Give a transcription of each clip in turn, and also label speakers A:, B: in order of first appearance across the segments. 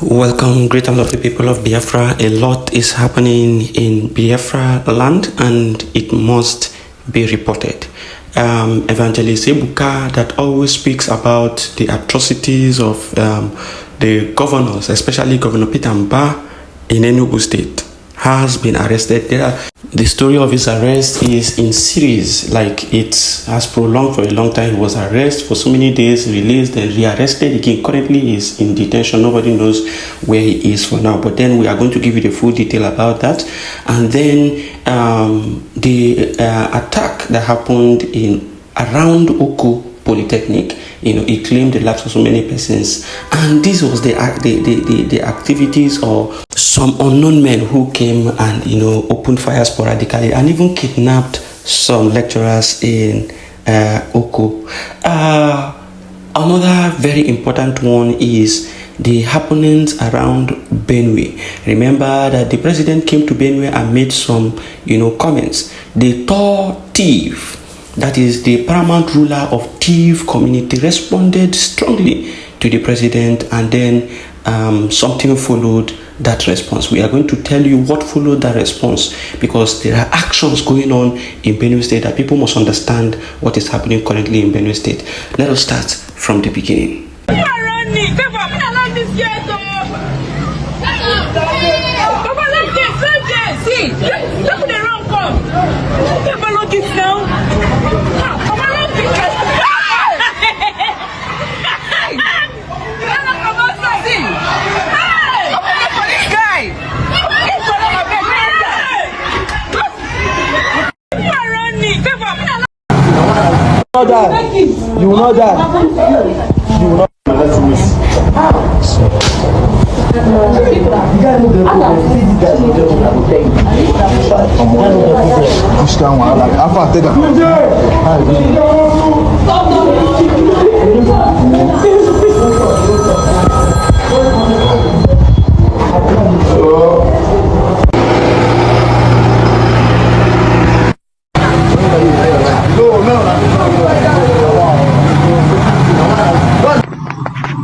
A: Welcome, great and lovely people of Biafra. A lot is happening in Biafra land and it must be reported. Evangelist Ebuka that always speaks about the atrocities of the governors, especially Governor Peter Mbah in Enugu State, has been arrested. The story of his arrest is in series, like it has prolonged for a long time. He was arrested for so many days, released, then rearrested again. Currently, he is in detention. Nobody knows where he is for now. But then we are going to give you the full detail about that. And then the attack that happened in around Oko Polytechnic, it claimed the lives of so many persons, and this was the activities of some unknown men who came and opened fire sporadically and even kidnapped some lecturers in Oko. Another very important one is the happenings around Benue. Remember that the president came to Benue and made some comments. The Tor thief, that is the paramount ruler of thief community, responded strongly to the president, and then something followed that response. We are going to tell you what followed that response, because there are actions going on in Benue State that people must understand what is happening currently in Benue State. Let us start from the beginning.
B: You will not die. You will not let me miss.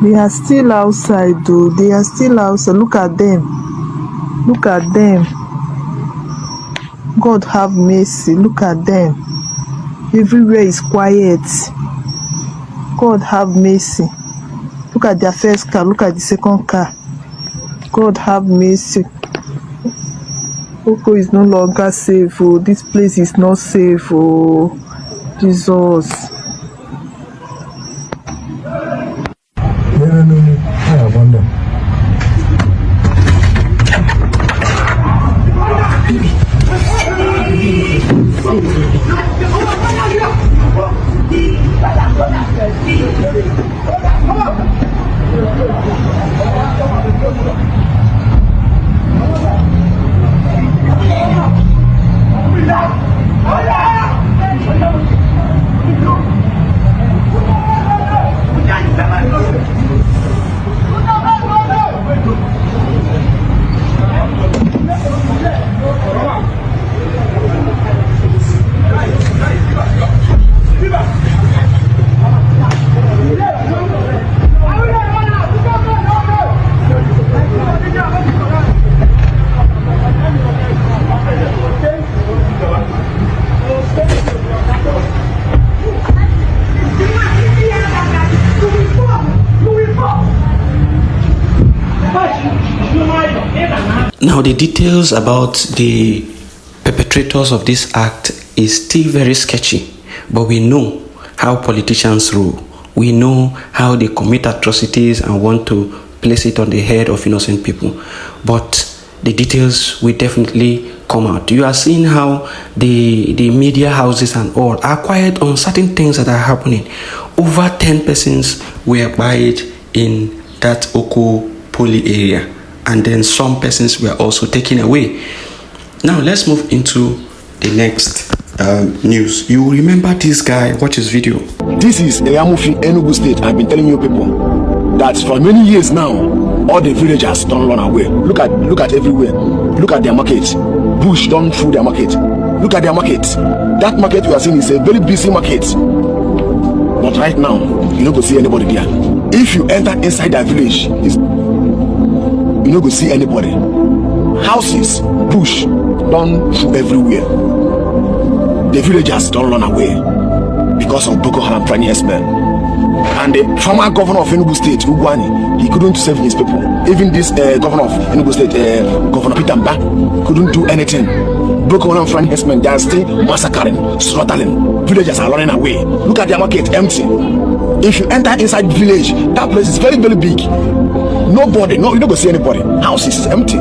C: They are still outside though. They are still outside. Look at them. Look at them. God have mercy. Look at them. Everywhere is quiet. God have mercy. Look at their first car. Look at the second car. God have mercy. Oko is no longer safe. Oh, this place is not safe. Oh, Jesus.
B: No. I have wonder.
A: Now, the details about the perpetrators of this act is still very sketchy, but we know how politicians rule. We know how they commit atrocities and want to place it on the head of innocent people. But the details will definitely come out. You are seeing how the media houses and all are quiet on certain things that are happening. Over 10 persons were buried in that Oko Poly area, and then some persons were also taken away. Now let's move into the next news. You remember this guy? Watch his video.
B: This is Eyamufi, Enugu State. I've been telling you people that for many years now, all the villagers don't run away. Look at everywhere. Look at their market. Bush don't fool their market. Look at their market. That market we are seeing is a very busy market. But right now, you don't go see anybody there. If you enter inside that village, you no go see anybody. Houses, bush, done full everywhere. The villagers don't run away because of Boko Haram training herdsmen. And the former governor of Enugu State, Ugwani, he couldn't save his people. Even this governor of Enugu State, Governor Peter Mbah, couldn't do anything. Boko Haram training herdsmen, they are still massacring, slaughtering. Villagers are running away. Look at their market, empty. If you enter inside the village, that place is very, very big. Nobody, no, you don't go see anybody. Houses is empty.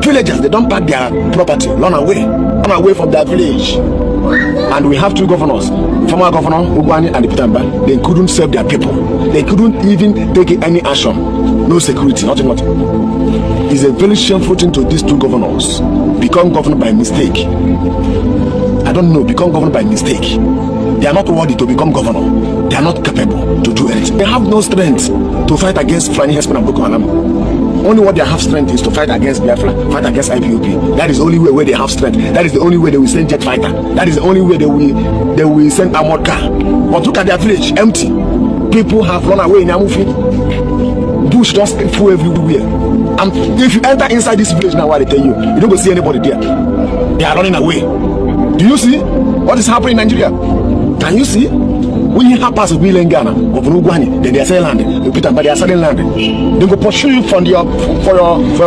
B: Villagers, they don't pack their property, run away from their village. And we have two governors, former governor Ugwani and the Peter Mbah. They couldn't save their people. They couldn't even take any action. No security, nothing. It's a very shameful thing to these two governors. Become governor by mistake. I don't know, become governor by mistake. They are not worthy to become governor. They are not capable to do anything. They have no strength to fight against Fulani herdsmen and Boko Haram. Only what they have strength is to fight against Biafra, fight against IPOP. That is the only way where they have strength. That is the only way they will send jet fighter. That is the only way they will send armored car. But look at their village, empty. People have run away in Amufi. Bush just full everywhere. And if you enter inside this village now, what they tell you, you don't go see anybody there. They are running away. Do you see what is happening in Nigeria? Can you see? When you have passed in Ghana, of Ugwani, then they are selling land. You put them, but they are selling land. They go pursue you for your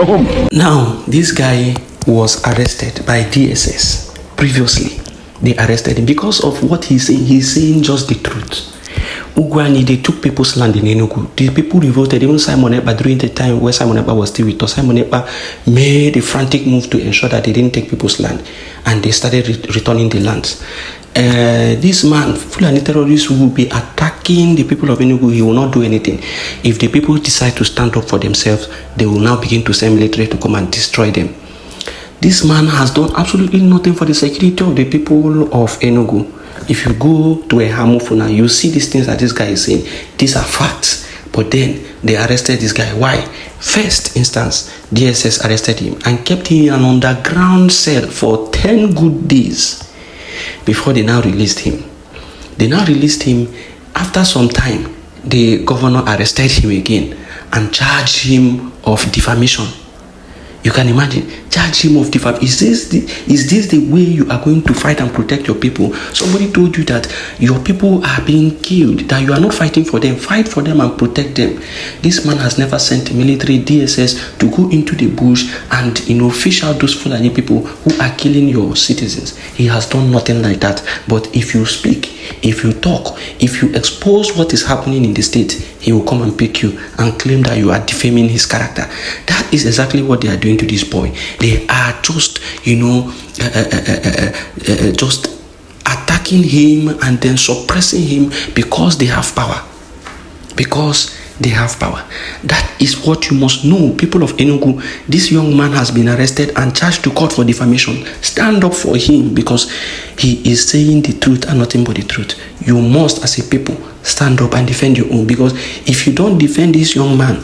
B: home.
A: Now, this guy was arrested by DSS previously. They arrested him because of what he's saying. He's saying just the truth. Ugwani, they took people's land in Enugu. The people revolted. Even Simon Ekpa, during the time where Simon Ekpa was still with us, Simon Ekpa made a frantic move to ensure that they didn't take people's land, and they started returning the lands. This man, Fulani terrorists, will be attacking the people of Enugu. He will not do anything. If the people decide to stand up for themselves, they will now begin to send military to come and destroy them. This man has done absolutely nothing for the security of the people of Enugu. If you go to a Hamufuna, you see these things that this guy is saying. These are facts. But then they arrested this guy. Why? First instance, DSS arrested him and kept him in an underground cell for 10 good days before they now released him. They now released him. After some time, the governor arrested him again and charged him of defamation. You can imagine, charge him of defamation. Is this the way you are going to fight and protect your people? Somebody told you that your people are being killed, that you are not fighting for them. Fight for them and protect them. This man has never sent military DSS to go into the bush and fish out those Fulani people who are killing your citizens. He has done nothing like that. But if you speak, if you talk, if you expose what is happening in the state, he will come and pick you and claim that you are defaming his character. That is exactly what they are doing to this boy. They are just, just attacking him and then suppressing him because they have power. Because they have power. That is what you must know, people of Enugu. This young man has been arrested and charged to court for defamation. Stand up for him because he is saying the truth and nothing but the truth. You must, as a people, stand up and defend your own, because if you don't defend this young man,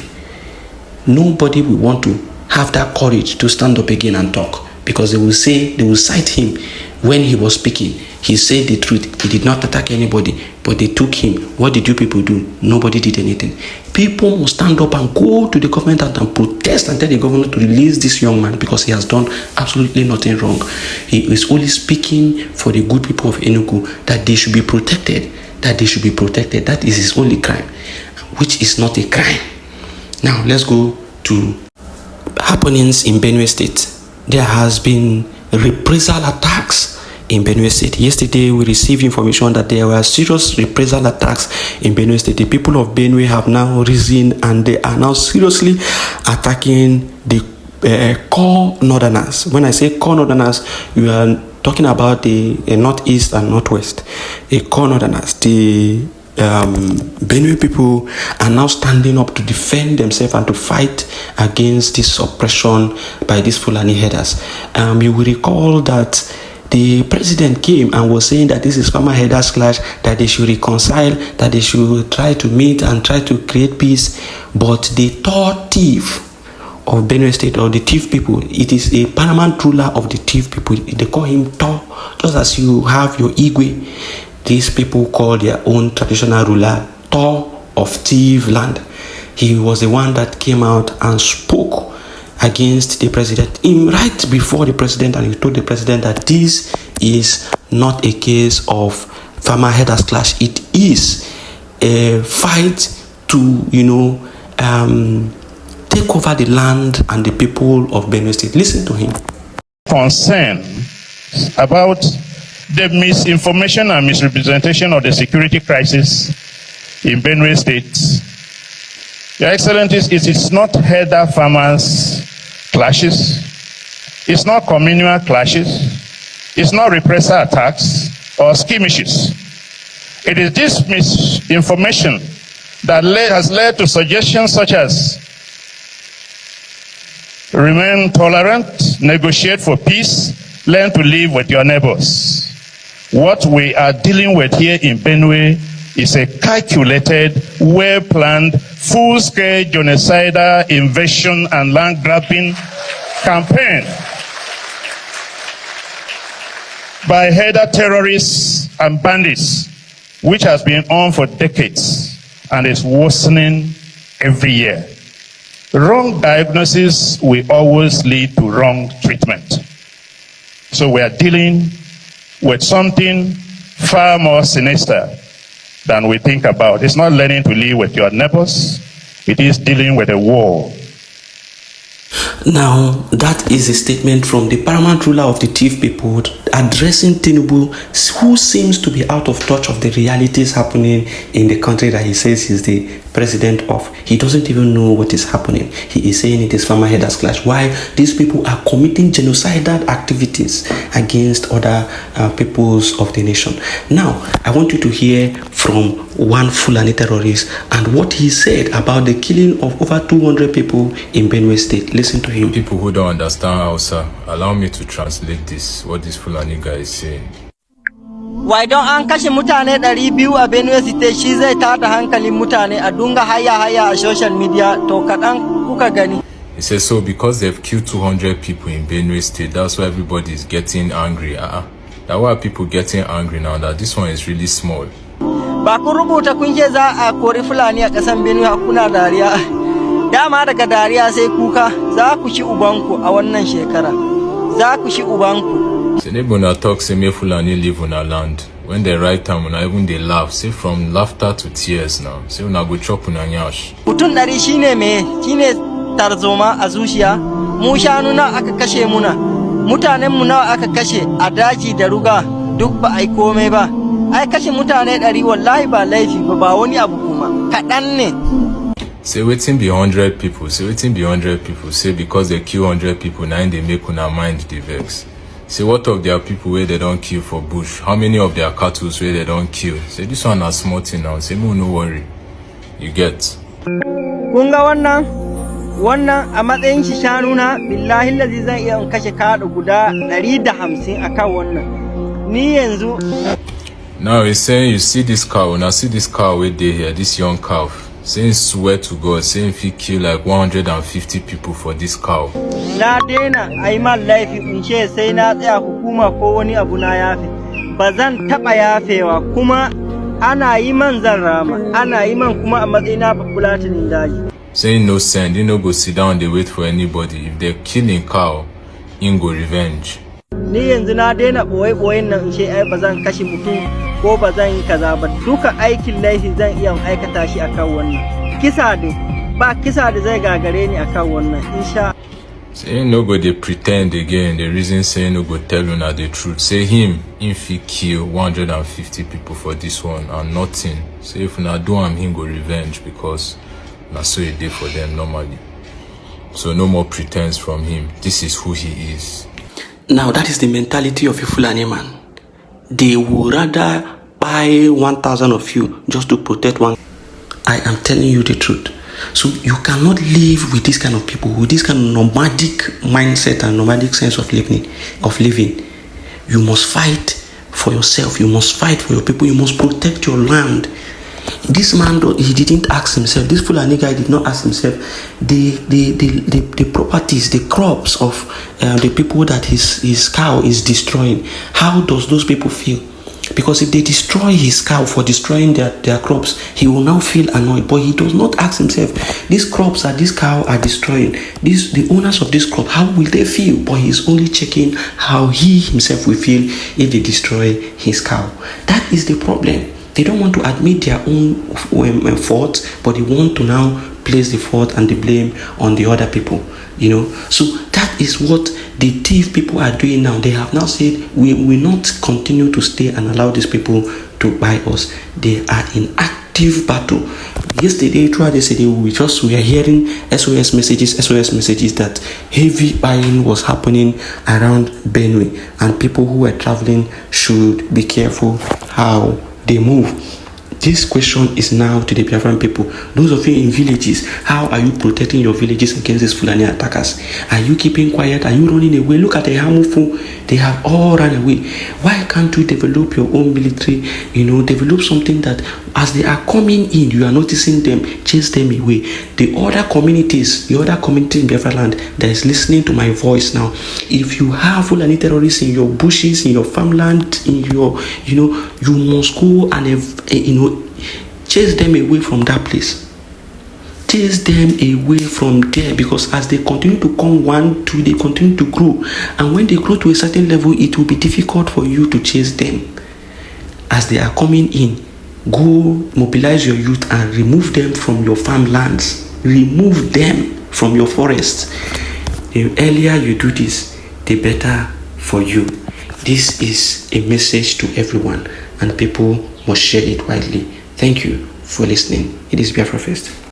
A: nobody will want to have that courage to stand up again and talk, because they will cite him when he was speaking. He said the truth. He did not attack anybody, but they took him. What did you people do? Nobody did anything. People must stand up and go to the government and protest and tell the governor to release this young man, because he has done absolutely nothing wrong. He is only speaking for the good people of Enugu, that they should be protected. That is his only crime, which is not a crime. Now let's go to happenings in Benue State. There has been reprisal attacks in Benue State. Yesterday, we received information that there were serious reprisal attacks in Benue State. The people of Benue have now risen and they are now seriously attacking the core northerners. When I say core northerners, you are talking about the northeast and northwest. The core northerners, the Benue people are now standing up to defend themselves and to fight against this oppression by these Fulani headers. You will recall that the president came and was saying that this is farmer headers clash, that they should reconcile, that they should try to meet and try to create peace. But the third thief of Benue State, or the thief people, it is a paramount ruler of the thief people. They call him Tor, just as you have your Igwe. These people call their own traditional ruler Tor of Thief land. he was the one that came out and spoke against the president right before the president, and he told the president that this is not a case of farmer herders clash. It is a fight to take over the land and the people of Benue State. Listen to him.
D: Concern about the misinformation and misrepresentation of the security crisis in Benue State. Your Excellencies, it is not herder farmers clashes, it's not communal clashes, it's not reprisal attacks or skirmishes. It is this misinformation that has led to suggestions such as remain tolerant, negotiate for peace, learn to live with your neighbors. What we are dealing with here in Benue is a calculated, well-planned, full-scale genocidal invasion and land-grabbing campaign by herder terrorists and bandits, which has been on for decades and is worsening every year. Wrong diagnosis will always lead to wrong treatment. So we are dealing with something far more sinister than we think about. It's not learning to live with your neighbors. It is dealing with a war.
A: Now, that is a statement from the paramount ruler of the Tiv people addressing Tinubu, who seems to be out of touch of the realities happening in the country that he says he's the president of. He doesn't even know what is happening. He is saying it is farmer herders clash. Why these people are committing genocidal activities against other peoples of the nation. Now, I want you to hear from one Fulani terrorist and what he said about the killing of over 200 people in Benue State. Listen to him.
E: People who don't understand Hausa, allow me to translate this, what this Fulani guy is saying.
F: Why don't an kashe mutane 200 a Benue State shi zai tada hankalin mutane a dunga haya a social media to kadan kuka gani.
E: He says so because they've killed 200 people in Benue State, that's why everybody is getting angry. That's why people getting angry now that this one is really small.
F: Ba ku rubuta kun ce za a kori Fulani a kasan Benue kuna dariya. Dama daga dariya sai kuka, za ku ci ubanku a wannan shekara. Za ku ci ubanku.
E: Say Nebuna talk say me Fulani live on our land. When they write time, when even they laugh, say from laughter to tears now. Say una go chop una nyash.
F: Mutun dari shine tarzoma a zuciya. Mu shanu na aka kashe muna. Mutanen mu nawa aka kashe a daji da ruga duk ba ai komai ba. Ai kashe mutane 100 wallahi ba laifi ba wani abu kuma. Kadan ne.
E: Say waiting be 100 people. Say waiting be 100 people. Say because they kill 100 people, now they make una mind the vex. Say what of their people where they don't kill for bush? How many of their cattle where they don't kill? Say this one are small thing now. Say no worry. You get.
F: Kunga wannan a matsayin shi shanuna billahi lazi zan iya kashe kaɗa guda 150 akan wannan. Ni yanzu.
E: Now he's saying you see this cow. Now see this cow where they here, this young cow. Saying swear to God, saying if he kill like 150 people for this cow.
F: Na dena ai man laifi in ce sai na tsaya hukuma ko wani abu na yafe. Bazan taba yafewa kuma ana yi man zan rama. Ana yi man kuma a matsayina babulatin daji.
E: Saying no send, he no go sit down they wait for anybody. If they're killing cow, in go revenge.
F: Ni yanzu na dena boye-boyen nan in ce ai bazan kashe mutum ko bazan yi kaza ba. Duka aikin laifi zan iya aikata shi akan wannan. Kisa da zai gagare ni akan wannan insha.
E: Say no go they pretend again. The reason say no go tell you now the truth. Say him if he kill 150 people for this one and nothing. Say if na do him go revenge because na so it did for them normally. So no more pretense from him. This is who he is.
A: Now that is the mentality of a Fulani man. They would rather buy 1,000 of you just to protect one. I am telling you the truth. So you cannot live with this kind of people, with this kind of nomadic mindset and nomadic sense of living. You must fight for yourself. You must fight for your people. You must protect your land. This man, he didn't ask himself. This Fulani guy did not ask himself the properties, the crops of the people that his cow is destroying. How does those people feel? because if they destroy his cow for destroying their crops, he will now feel annoyed. But he does not ask himself, these crops that this cow are destroying, the owners of this crop, how will they feel? But he's only checking how he himself will feel if they destroy his cow. That is the problem. They don't want to admit their own faults, but they want to now place the fault and the blame on the other people. So that is what the thief people are doing now. They have now said, we will not continue to stay and allow these people to buy us. They are in active battle. Yesterday, throughout yesterday, we are hearing SOS messages that heavy buying was happening around Benue, and people who were traveling should be careful how they move. This question is now to the Biafran people. Those of you in villages, how are you protecting your villages against these Fulani attackers? Are you keeping quiet? Are you running away? Look at the Hamufu. They have all run away. Why can't you develop your own military? Develop something that as they are coming in, you are noticing them, chase them away. The other communities in Biafra land that is listening to my voice now, if you have Fulani terrorists in your bushes, in your farmland, in your, you must go and, chase them away from that place. Chase them away from there, because as they continue to come 1, 2, they continue to grow. And when they grow to a certain level, it will be difficult for you to chase them. As they are coming in, go mobilize your youth and remove them from your farmlands. Remove them from your forests. The earlier you do this, the better for you. This is a message to everyone, and people must share it widely. Thank you for listening. It is Biafra First.